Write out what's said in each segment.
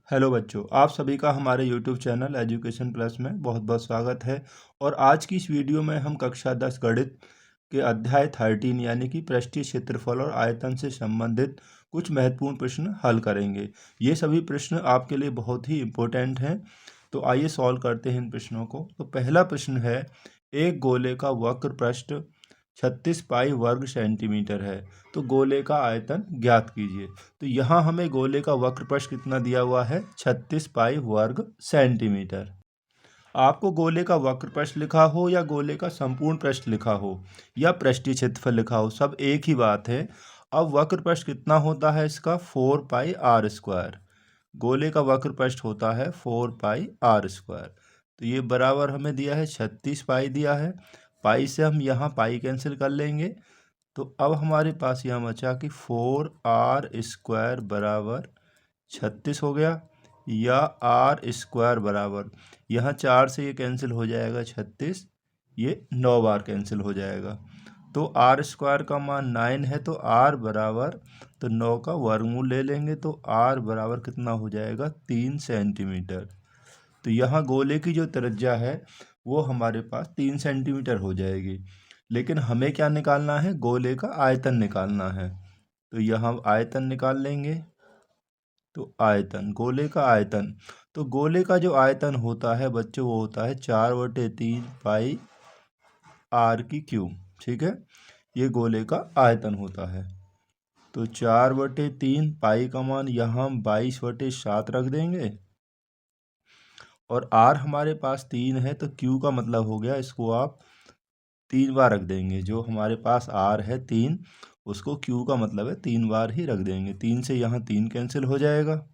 Hello बच्चों, आप सभी का हमारे यूट्यूब चैनल एजुकेशन प्लस में बहुत बहुत स्वागत है। और आज की इस वीडियो में हम कक्षा 10 गणित के अध्याय 13 यानी कि पृष्ठीय क्षेत्रफल और आयतन से संबंधित कुछ महत्वपूर्ण प्रश्न हल करेंगे। ये सभी प्रश्न आपके लिए बहुत ही इम्पोर्टेंट हैं, तो आइए सॉल्व करते हैं इन प्रश्नों को। तो पहला प्रश्न है, एक गोले का वक्र पृष्ठ 36 पाई वर्ग सेंटीमीटर है, तो गोले का आयतन ज्ञात कीजिए। तो यहाँ हमें गोले का वक्र पृष्ठ कितना दिया हुआ है, 36 पाई वर्ग सेंटीमीटर। आपको गोले का वक्र पृष्ठ लिखा हो या गोले का संपूर्ण पृष्ठ लिखा हो या पृष्ठीय क्षेत्रफल लिखा हो, सब एक ही बात है। अब वक्र पृष्ठ कितना होता है इसका, 4 पाई आर स्क्वायर। गोले का वक्र पृष्ठ होता है 4 पाई आर स्क्वायर। तो ये बराबर हमें दिया है 36 पाई दिया है। पाई से हम यहाँ पाई कैंसिल कर लेंगे, तो अब हमारे पास यहाँ बचा कि 4r स्क्वायर बराबर 36 हो गया, या आर स्क्वायर बराबर, यहाँ 4 से ये कैंसिल हो जाएगा 36, ये 9 बार कैंसिल हो जाएगा। तो आर स्क्वायर का मान 9 है, तो आर बराबर, तो 9 का वर्गमूल ले लेंगे, तो आर बराबर कितना हो जाएगा, 3 सेंटीमीटर। तो यहाँ गोले की जो त्रिज्या है वो हमारे पास 3 सेंटीमीटर हो जाएगी। लेकिन हमें क्या निकालना है, गोले का आयतन निकालना है। तो यहाँ आयतन निकाल लेंगे। तो आयतन, गोले का आयतन, तो गोले का जो आयतन होता है बच्चों, वो होता है 4/3 पाई आर की क्यूब। ठीक है, ये गोले का आयतन होता है। तो 4/3 पाई का मान यहाँ हम 22/7 रख देंगे, और आर हमारे पास 3 है, तो क्यू का मतलब हो गया, इसको आप 3 बार रख देंगे। जो हमारे पास आर है 3, उसको क्यू का मतलब है 3 बार ही रख देंगे। 3 से यहाँ 3 कैंसिल हो जाएगा।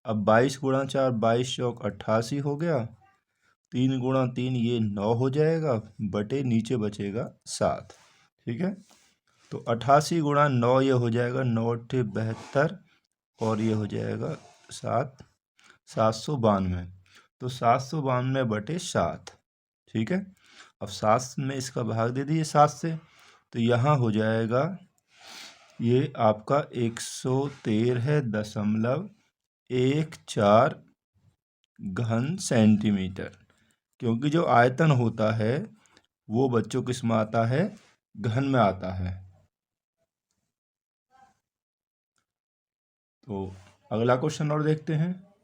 अब 22 गुणा 4, 22 चौक 88 हो गया। 3 गुणा 3 ये 9 हो जाएगा, बटे नीचे बचेगा 7। ठीक है, तो 88 गुणा 9 ये हो जाएगा 9×8 = 72, और ये हो जाएगा 792। तो 792/7। ठीक है, अब 7 में इसका भाग दे दीजिए 7 से, तो यहाँ हो जाएगा ये आपका 113.14 घन सेंटीमीटर। क्योंकि जो आयतन होता है वो बच्चों किस में आता है, घन में आता है। तो अगला क्वेश्चन और देखते हैं।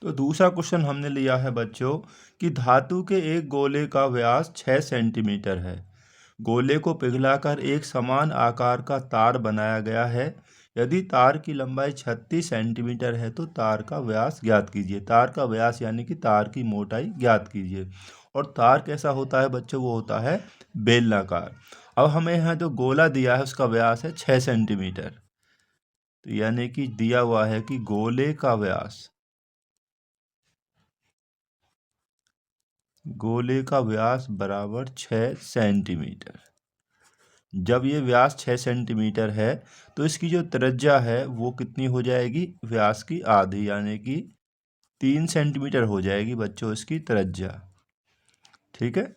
तो दूसरा क्वेश्चन हमने लिया है बच्चों कि धातु के एक गोले का व्यास 6 सेंटीमीटर है। गोले को पिघलाकर एक समान आकार का तार बनाया गया है। यदि तार की लंबाई 36 सेंटीमीटर है तो तार का व्यास ज्ञात कीजिए। तार का व्यास यानी कि तार की मोटाई ज्ञात कीजिए। और तार कैसा होता है बच्चों, वो होता है बेलनाकार। अब हमें यहाँ जो गोला दिया है उसका व्यास है 6 सेंटीमीटर। तो यानी कि दिया हुआ है कि गोले का व्यास, गोले का व्यास बराबर 6 सेंटीमीटर। जब ये व्यास 6 सेंटीमीटर है तो इसकी जो त्रिज्या है वो कितनी हो जाएगी, व्यास की आधी, यानी कि 3 सेंटीमीटर हो जाएगी बच्चों इसकी त्रिज्या। ठीक है,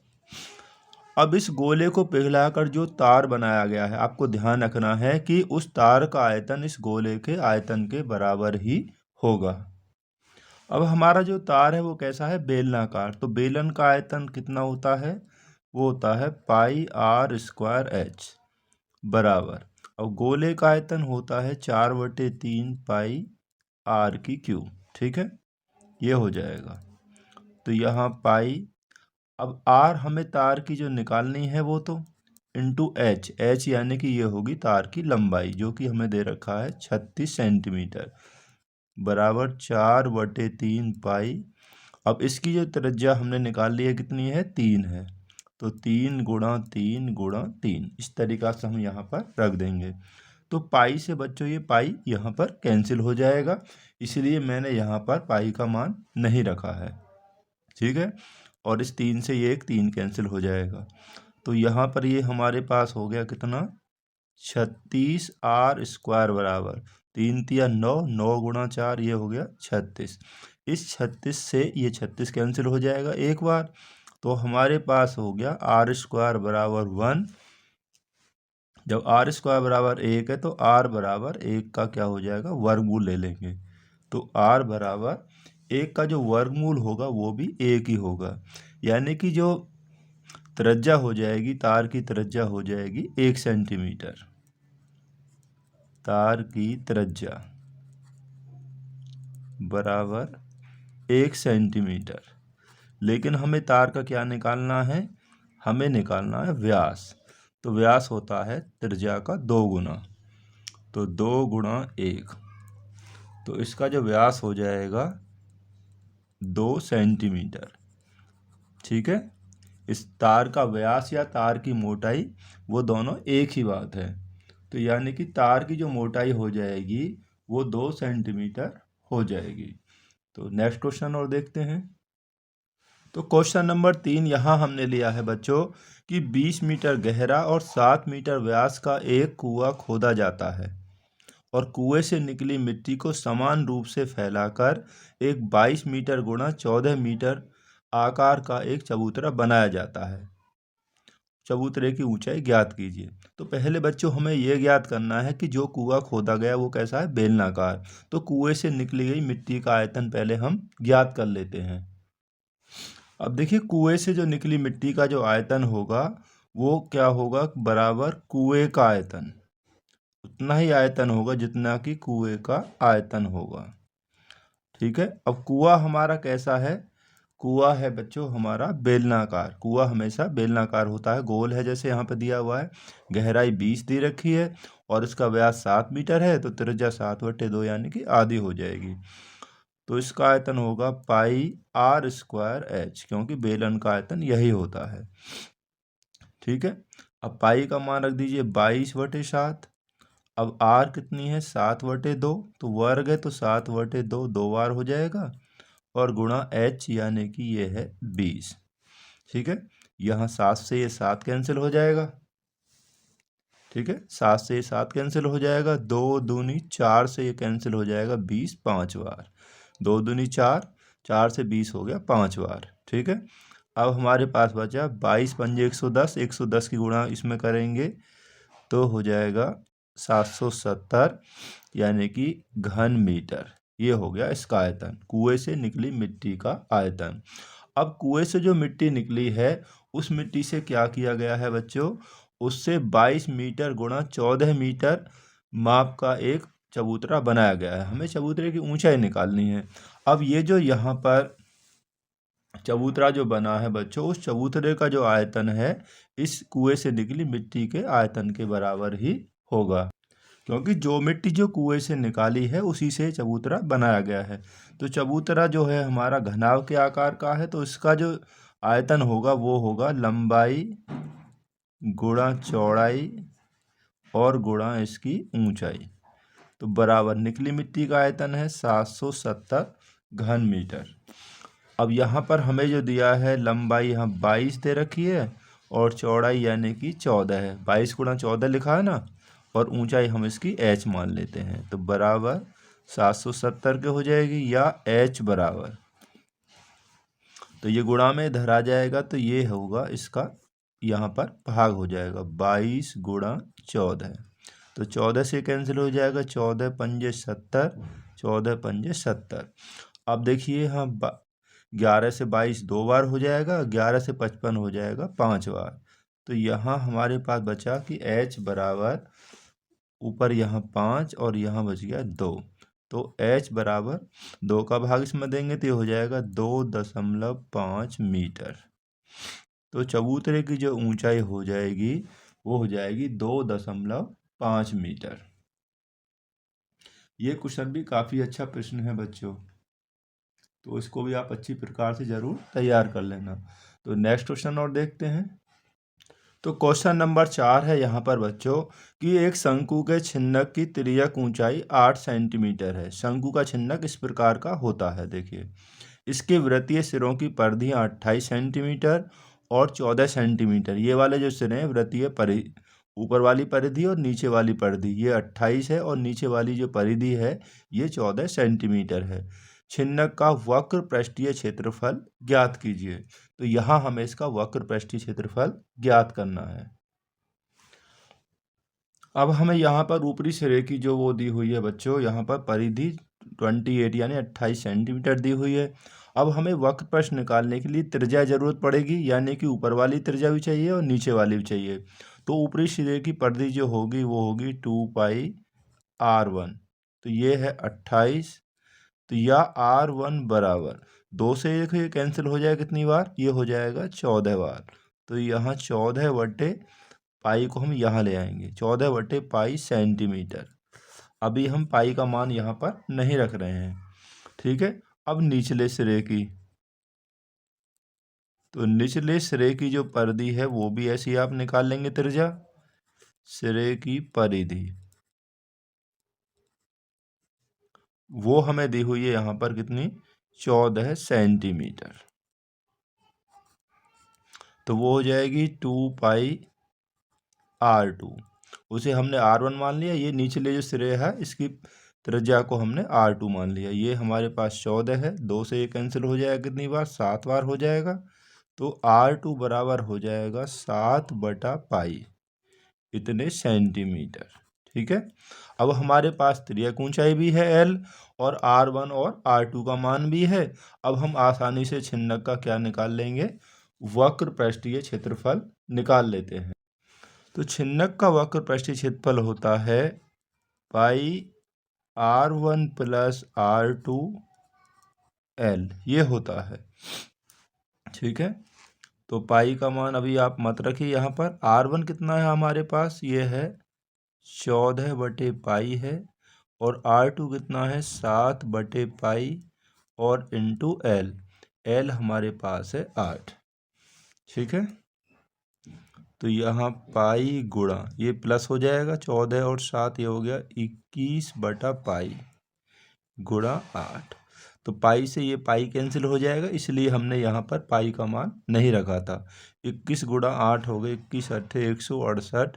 अब इस गोले को पिघलाकर जो तार बनाया गया है, आपको ध्यान रखना है कि उस तार का आयतन इस गोले के आयतन के बराबर ही होगा। अब हमारा जो तार है वो कैसा है, बेलनाकार। तो बेलन का आयतन कितना होता है, वो होता है पाई आर स्क्वायर एच बराबर, अब गोले का आयतन होता है 4/3 पाई आर की क्यूब। ठीक है, ये हो जाएगा। तो यहाँ पाई, अब आर हमें तार की जो निकालनी है वो तो इंटू एच, एच यानी कि ये होगी तार की लंबाई, जो कि हमें दे रखा है 36 सेंटीमीटर बराबर 4/3 पाई। अब इसकी जो त्रिज्या हमने निकाल ली है कितनी है, 3 है। तो 3 गुणा 3 गुणा 3, इस तरीक़ा से हम यहाँ पर रख देंगे। तो पाई से बच्चों ये पाई यहाँ पर कैंसिल हो जाएगा, इसलिए मैंने यहाँ पर पाई का मान नहीं रखा है। ठीक है, और इस 3 से ये एक 3 कैंसिल हो जाएगा। तो यहाँ पर ये हमारे पास हो गया कितना, 36 आर स्क्वायर बराबर 3 तिया 9, 9 गुणा 4 ये हो गया 36। इस 36 से ये 36 कैंसिल हो जाएगा एक बार, तो हमारे पास हो गया आर स्क्वायर बराबर 1। जब आर स्क्वायर बराबर 1 है तो आर बराबर 1 का क्या हो जाएगा, वर्गमूल ले लेंगे। तो r बराबर 1 का जो वर्गमूल होगा वो भी 1 ही होगा, यानी कि जो त्रिज्या हो जाएगी, तार की त्रिज्या हो जाएगी 1 सेंटीमीटर। तार की त्रिज्या बराबर 1 सेंटीमीटर। लेकिन हमें तार का क्या निकालना है? हमें निकालना है व्यास। तो व्यास होता है त्रिज्या का 2 गुना, तो 2 गुणा 1, तो इसका जो व्यास हो जाएगा 2 सेंटीमीटर। ठीक है, इस तार का व्यास या तार की मोटाई वो दोनों एक ही बात है। तो यानी कि तार की जो मोटाई हो जाएगी वो 2 सेंटीमीटर हो जाएगी। तो नेक्स्ट क्वेश्चन और देखते हैं। तो क्वेश्चन नंबर 3 यहाँ हमने लिया है बच्चों कि 20 मीटर गहरा और 7 मीटर व्यास का एक कुआं खोदा जाता है और कुएं से निकली मिट्टी को समान रूप से फैलाकर एक 22 मीटर गुणा 14 मीटर आकार का एक चबूतरा बनाया जाता है। चबूतरे की ऊंचाई ज्ञात कीजिए। तो पहले बच्चों हमें यह ज्ञात करना है कि जो कुआं खोदा गया वो कैसा है? बेलनाकार। तो कुएं से निकली गई मिट्टी का आयतन पहले हम ज्ञात कर लेते हैं। अब देखिए, कुएं से जो निकली मिट्टी का जो आयतन होगा वो क्या होगा? बराबर कुएं का आयतन, उतना ही आयतन होगा जितना कि कुएं का आयतन होगा। ठीक है, अब कुआं हमारा कैसा है? कुआं है बच्चों हमारा बेलनाकार। कुआं हमेशा बेलनाकार होता है, गोल है जैसे यहाँ पे दिया हुआ है। गहराई 20 दी रखी है और इसका व्यास 7 मीटर है, तो त्रिज्या 7/2 यानी कि आधी हो जाएगी। तो इसका आयतन होगा पाई r स्क्वायर h, क्योंकि बेलन का आयतन यही होता है। ठीक है, अब पाई का मान रख दीजिए 22/7। अब r कितनी है? 7/2, तो वर्ग है तो 7/2 दो बार हो जाएगा और गुणा h यानी कि ये है 20। ठीक है, यहाँ 7 से ये 7 कैंसिल हो जाएगा। ठीक है, 7 से ये 7 कैंसिल हो जाएगा, 2 दूनी 4 से ये कैंसिल हो जाएगा, 20 5 बार, 2 दूनी 4, 4 से 20 हो गया 5 बार। ठीक है, अब हमारे पास बचा 22 पंजे 110, 110 की गुणा इसमें करेंगे तो हो जाएगा 770, यानी कि घन मीटर। ये हो गया इसका आयतन, कुएं से निकली मिट्टी का आयतन। अब कुएं से जो मिट्टी निकली है उस मिट्टी से क्या किया गया है बच्चों? उससे 22 मीटर गुणा 14 मीटर माप का एक चबूतरा बनाया गया है। हमें चबूतरे की ऊंचाई निकालनी है। अब ये जो यहाँ पर चबूतरा जो बना है बच्चों, उस चबूतरे का जो आयतन है इस कुएं से निकली मिट्टी के आयतन के बराबर ही होगा, क्योंकि जो मिट्टी जो कुएं से निकाली है उसी से चबूतरा बनाया गया है। तो चबूतरा जो है हमारा घनाव के आकार का है, तो इसका जो आयतन होगा वो होगा लंबाई गुणा चौड़ाई और गुणा इसकी ऊंचाई। तो बराबर निकली मिट्टी का आयतन है 770 घन मीटर। अब यहाँ पर हमें जो दिया है लंबाई यहाँ 22 दे रखी है और चौड़ाई यानी कि 14 है, 22 गुणा 14 लिखा है ना, और ऊंचाई हम इसकी h मान लेते हैं। तो बराबर 770 के हो जाएगी, या h बराबर, तो ये गुणा में धरा जाएगा तो ये होगा इसका यहाँ पर भाग हो जाएगा 22 गुणा 14, तो 14 से कैंसिल हो जाएगा, 14 पंजे 70, 14 पंजे 70। अब देखिए हाँ 11 से 22 दो बार हो जाएगा, 11 से 55 हो जाएगा 5 बार। तो यहाँ हमारे पास बचा कि h बराबर ऊपर यहाँ 5 और यहाँ बच गया 2, तो h बराबर 2 का भाग इसमें देंगे तो ये हो जाएगा 2.5 मीटर। तो चबूतरे की जो ऊंचाई हो जाएगी वो हो जाएगी 2.5 मीटर। ये क्वेश्चन भी काफ़ी अच्छा प्रश्न है बच्चों, तो इसको भी आप अच्छी प्रकार से ज़रूर तैयार कर लेना। तो नेक्स्ट क्वेश्चन और देखते हैं। तो क्वेश्चन नंबर 4 है यहाँ पर बच्चों कि एक शंकु के छिन्नक की तिर्यक ऊंचाई 8 सेंटीमीटर है। शंकु का छिन्नक इस प्रकार का होता है, देखिए इसके वृत्तीय सिरों की परिधियाँ 28 सेंटीमीटर और 14 सेंटीमीटर। ये वाले जो सिरे हैं वृत्तीय परिधि, ऊपर वाली परिधि और नीचे वाली परिधि, ये 28 है और नीचे वाली जो परिधि है ये 14 सेंटीमीटर है। छिन्नक का वक्र पृष्ठीय क्षेत्रफल ज्ञात कीजिए। तो यहाँ हमें इसका वक्र पृष्ठीय क्षेत्रफल ज्ञात करना है। अब हमें यहाँ पर ऊपरी सिरे की जो वो दी हुई है बच्चों, यहाँ पर परिधि 28 यानी 28 सेंटीमीटर दी हुई है। अब हमें वक्र प्रश्न निकालने के लिए त्रिज्या जरूरत पड़ेगी, यानी कि ऊपर वाली त्रिज्या भी चाहिए और नीचे वाली भी चाहिए। तो ऊपरी सिरे की परिधि जो होगी वो होगी 2πr1। तो ये है 28। तो या r1 बराबर 2 से 1 ये कैंसिल हो जाएगा कितनी बार, ये हो जाएगा 14 बार। तो यहाँ 14/पाई को हम यहाँ ले आएंगे, 14/पाई सेंटीमीटर। अभी हम पाई का मान यहाँ पर नहीं रख रहे हैं, ठीक है। अब निचले सिरे की, तो निचले सिरे की जो परिधि है वो भी ऐसी आप निकाल लेंगे त्रिज्या। सिरे की परिधि वो हमें दी हुई है यहाँ पर कितनी, 14 सेंटीमीटर। तो वो हो जाएगी 2πr2। उसे हमने r1 मान लिया, ये निचले जो सिरे है इसकी त्रिज्या को हमने r2 मान लिया। ये हमारे पास 14 है, 2 से ये कैंसिल हो जाएगा कितनी बार, 7 बार हो जाएगा। तो r2 बराबर हो जाएगा 7/पाई, इतने सेंटीमीटर, ठीक है। अब हमारे पास त्रिज्यक ऊंचाई भी है l, और r1 और r2 का मान भी है। अब हम आसानी से छिन्नक का क्या निकाल लेंगे, वक्र पृष्ठीय क्षेत्रफल निकाल लेते हैं। तो छिन्नक का वक्र पृष्ठीय क्षेत्रफल होता है पाई r1 प्लस r2 l, ये होता है, ठीक है। तो पाई का मान अभी आप मत रखिए यहाँ पर। r1 कितना है हमारे पास, ये है 14/पाई है, और r2 कितना है 7/पाई, और इंटू l, l हमारे पास है 8, ठीक है। तो यहाँ पाई गुणा ये प्लस हो जाएगा, 14 और 7 ये हो गया 21/पाई गुणा 8। तो पाई से ये पाई कैंसिल हो जाएगा, इसलिए हमने यहाँ पर पाई का मान नहीं रखा था। 21 गुणा 8 हो गए 21 अट्ठे 168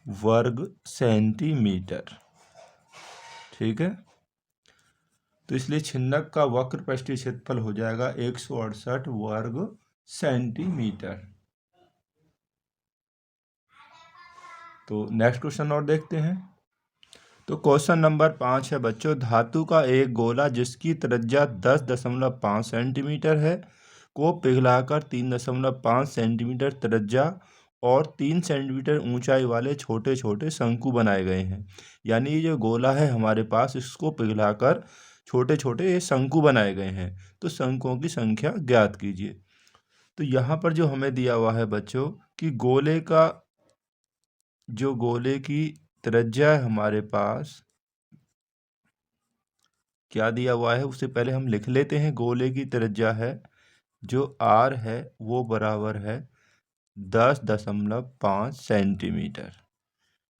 वर्ग सेंटीमीटर, ठीक है। तो इसलिए छिन्नक का वक्र पृष्ठीय क्षेत्रफल हो जाएगा 168 वर्ग सेंटीमीटर। तो नेक्स्ट क्वेश्चन और देखते हैं। तो क्वेश्चन नंबर 5 है बच्चों, धातु का एक गोला जिसकी त्रिज्या 10.5 सेंटीमीटर है को पिघलाकर 3.5 सेंटीमीटर त्रिज्या और 3 सेंटीमीटर ऊंचाई वाले छोटे छोटे शंकु बनाए गए हैं। यानी ये जो गोला है हमारे पास, इसको पिघलाकर छोटे छोटे शंकु बनाए गए हैं। तो शंकुओं की संख्या ज्ञात कीजिए। तो यहाँ पर जो हमें दिया हुआ है बच्चों कि गोले का जो गोले की त्रिज्या है हमारे पास, क्या दिया हुआ है उससे पहले हम लिख लेते हैं। गोले की त्रिज्या है जो r है वो बराबर है 10.5 सेंटीमीटर,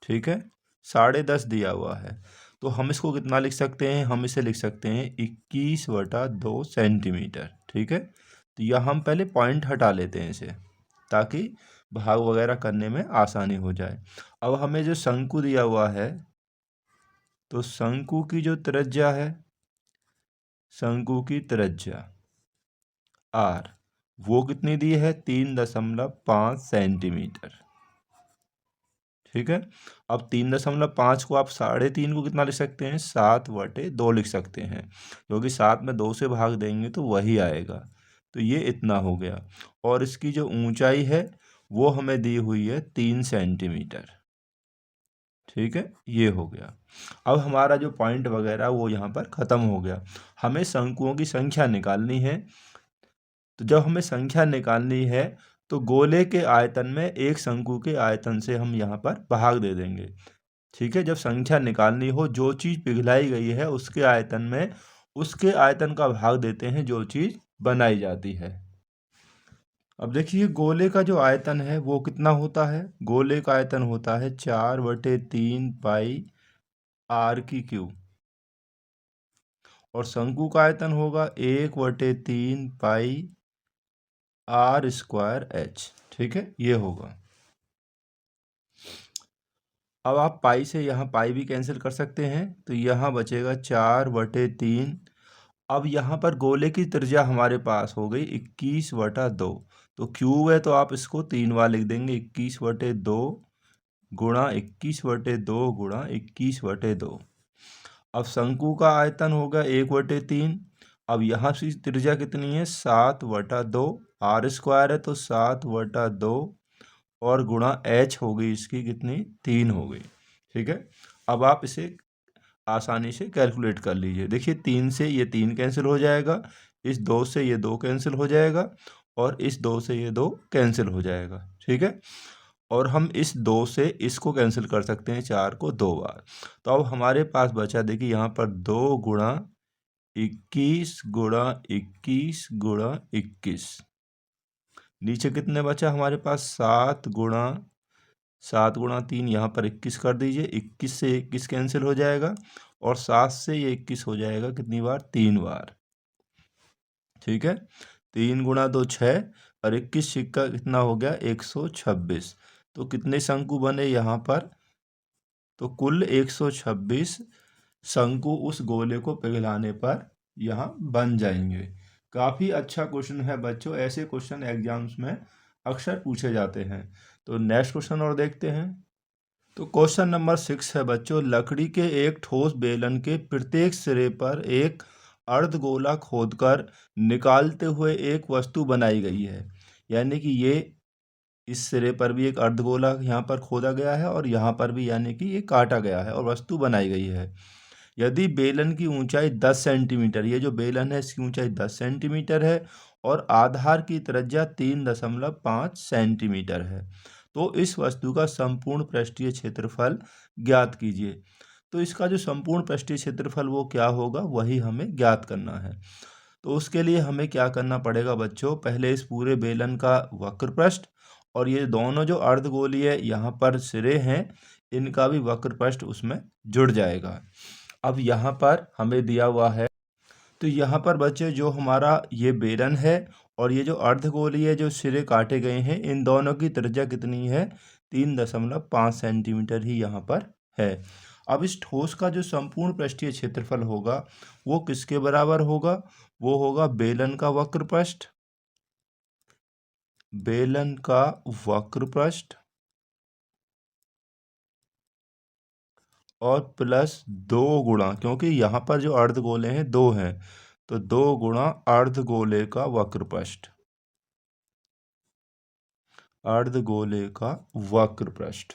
ठीक है। 10.5 दिया हुआ है, तो हम इसको कितना लिख सकते हैं, हम इसे लिख सकते हैं 21/2 सेंटीमीटर, ठीक है। तो यह हम पहले पॉइंट हटा लेते हैं इसे, ताकि भाग वगैरह करने में आसानी हो जाए। अब हमें जो शंकु दिया हुआ है, तो शंकु की जो त्रिज्या है, शंकु की त्रिज्या r वो कितनी दी है, 3.5 सेंटीमीटर, ठीक है। अब 3.5 को आप 3.5 को कितना लिख सकते हैं, 7/2 लिख सकते हैं, क्योंकि 7 में 2 से भाग देंगे तो वही आएगा। तो ये इतना हो गया, और इसकी जो ऊंचाई है वो हमें दी हुई है 3 सेंटीमीटर, ठीक है। ये हो गया। अब हमारा जो पॉइंट वगैरह वो यहाँ पर ख़त्म हो गया। हमें शंकुओं की संख्या निकालनी है। तो जब हमें संख्या निकालनी है तो गोले के आयतन में एक शंकु के आयतन से हम यहाँ पर भाग दे देंगे, ठीक है। जब संख्या निकालनी हो, जो चीज़ पिघलाई गई है उसके आयतन में उसके आयतन का भाग देते हैं जो चीज़ बनाई जाती है। अब देखिए गोले का जो आयतन है वो कितना होता है, गोले का आयतन होता है 4/3 पाई r3, और शंकु का आयतन होगा 1/3 पाई r²h, ठीक है। ये होगा। अब आप पाई से यहाँ पाई भी कैंसिल कर सकते हैं, तो यहाँ बचेगा 4/3। अब यहाँ पर गोले की त्रिज्या हमारे पास हो गई 21/2, तो क्यूब है तो आप इसको 3 बार लिख देंगे, 21/2 गुणा 21/2 गुणा 21/2। अब शंकु का आयतन हो गया 1/3। अब यहाँ से त्रिज्या कितनी है 7/2, आर स्क्वायर है तो 7/2 और गुणा एच हो गई इसकी कितनी 3 हो गई। ठीक है, अब आप इसे आसानी से कैलकुलेट कर लीजिए। देखिए 3 से ये 3 कैंसिल हो जाएगा, इस 2 से ये 2 कैंसिल हो जाएगा और इस 2 से ये 2 कैंसिल हो जाएगा। ठीक है, और हम इस 2 से इसको कैंसिल कर सकते हैं 4 को 2 बार। तो अब हमारे पास बचा देखिए यहाँ पर 2 गुणा 21 गुणा 21 गुणा 21। नीचे कितने बचा हमारे पास 7 गुणा 3, यहाँ पर 21 कर दीजिए। 21 से 21 कैंसिल हो जाएगा और 7 से ये 21 हो जाएगा कितनी बार 3 बार। ठीक है, 3 गुणा 2 6 और 21 सिक्का कितना हो गया 126। तो कितने शंकु बने यहाँ पर, तो कुल 126 शंकु उस गोले को पिघलाने पर यहाँ बन जाएंगे। काफ़ी अच्छा क्वेश्चन है बच्चों, ऐसे क्वेश्चन एग्जाम्स में अक्सर पूछे जाते हैं। तो नेक्स्ट क्वेश्चन और देखते हैं। तो क्वेश्चन नंबर 6 है बच्चों, लकड़ी के एक ठोस बेलन के प्रत्येक सिरे पर एक अर्धगोला खोदकर निकालते हुए एक वस्तु बनाई गई है। यानी कि ये इस सिरे पर भी एक अर्धगोला यहाँ पर खोदा गया है और यहाँ पर भी यानी कि ये काटा गया है और वस्तु बनाई गई है। यदि बेलन की ऊंचाई 10 सेंटीमीटर, ये जो बेलन है इसकी ऊंचाई 10 सेंटीमीटर है और आधार की त्रिज्या 3.5 सेंटीमीटर है, तो इस वस्तु का संपूर्ण पृष्ठीय क्षेत्रफल ज्ञात कीजिए। तो इसका जो संपूर्ण पृष्ठीय क्षेत्रफल वो क्या होगा, वही हमें ज्ञात करना है। तो उसके लिए हमें क्या करना पड़ेगा बच्चों, पहले इस पूरे बेलन का वक्र पृष्ठ और ये दोनों जो अर्धगोलीय यहाँ पर सिरे हैं इनका भी वक्र पृष्ठ उसमें जुड़ जाएगा। अब यहाँ पर हमें दिया हुआ है, तो यहाँ पर बच्चे जो हमारा ये बेलन है और ये जो अर्धगोलीय जो सिरे काटे गए हैं इन दोनों की त्रिज्या कितनी है 3.5 सेंटीमीटर ही यहाँ पर है। अब इस ठोस का जो संपूर्ण पृष्ठीय क्षेत्रफल होगा वो किसके बराबर होगा, वो होगा बेलन का वक्र पृष्ठ, बेलन का वक्र पृष्ठ और प्लस 2 गुणा, क्योंकि यहाँ पर जो अर्धगोले हैं 2 हैं तो 2 गुणा अर्धगोले का वक्र पृष्ठ, अर्धगोले का वक्र पृष्ठ।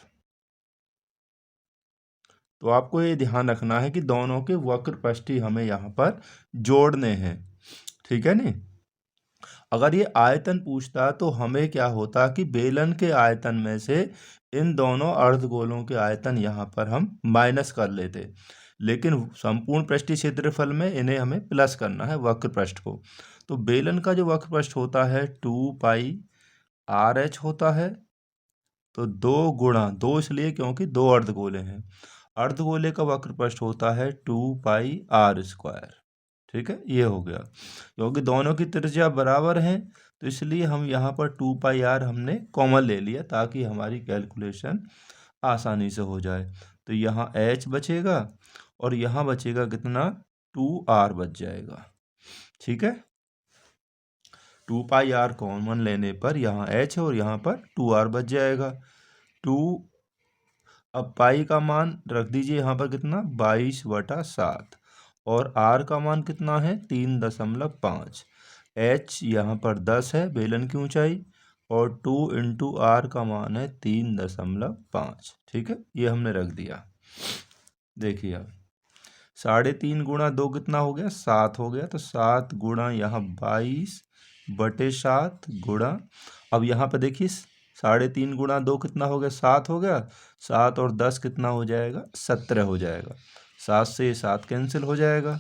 तो आपको ये ध्यान रखना है कि दोनों के वक्र पृष्ठ ही हमें यहाँ पर जोड़ने हैं। ठीक है नी, अगर ये आयतन पूछता तो हमें क्या होता कि बेलन के आयतन में से इन दोनों अर्धगोलों के आयतन यहाँ पर हम माइनस कर लेते, लेकिन संपूर्ण पृष्ठीय क्षेत्रफल में इन्हें हमें प्लस करना है वक्र पृष्ठ को। तो बेलन का जो वक्र पृष्ठ होता है 2πRh होता है, तो 2 गुणा 2 इसलिए क्योंकि 2 अर्धगोले हैं, अर्धगोले का वक्र पृष्ठ होता है 2πr²। ठीक है, ये हो गया, क्योंकि दोनों की त्रिज्या बराबर हैं तो इसलिए हम यहाँ पर 2πr हमने कॉमन ले लिया ताकि हमारी कैलकुलेशन आसानी से हो जाए। तो यहाँ h बचेगा और यहाँ बचेगा कितना 2r बच जाएगा। ठीक है, 2πr कॉमन लेने पर यहाँ h है और यहाँ पर 2r बच जाएगा। 2 अब पाई का मान रख दीजिए यहाँ पर कितना 22/7 और r का मान कितना है 3.5। h यहाँ पर 10 है बेलन की ऊंचाई और 2 इंटू r का मान है 3.5। ठीक है, ये हमने रख दिया। देखिए अब 3.5 गुणा 2 कितना हो गया 7 हो गया, तो 7 गुणा यहाँ 22/7 गुणा, अब यहाँ पर देखिए 3.5 गुणा 2 कितना हो गया 7 हो गया, 7 और 10 कितना हो जाएगा 17 हो जाएगा, 7 से 7 कैंसिल हो जाएगा।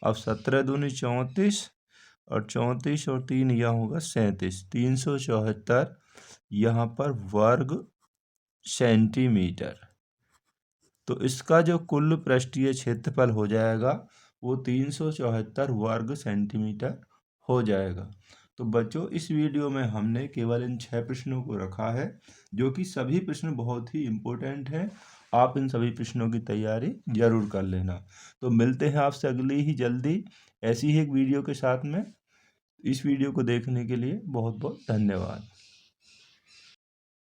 अब 17 दूनी 34 और 34 और 3 यहाँ होगा 37, 374 यहाँ पर वर्ग सेंटीमीटर। तो इसका जो कुल पृष्ठीय क्षेत्रफल हो जाएगा वो 374 वर्ग सेंटीमीटर हो जाएगा। तो बच्चों इस वीडियो में हमने केवल इन 6 प्रश्नों को रखा है जो कि सभी प्रश्न बहुत ही इम्पोर्टेंट हैं। आप इन सभी प्रश्नों की तैयारी जरूर कर लेना। तो मिलते हैं आपसे अगली ही जल्दी ऐसी ही एक वीडियो के साथ में। इस वीडियो को देखने के लिए बहुत बहुत धन्यवाद।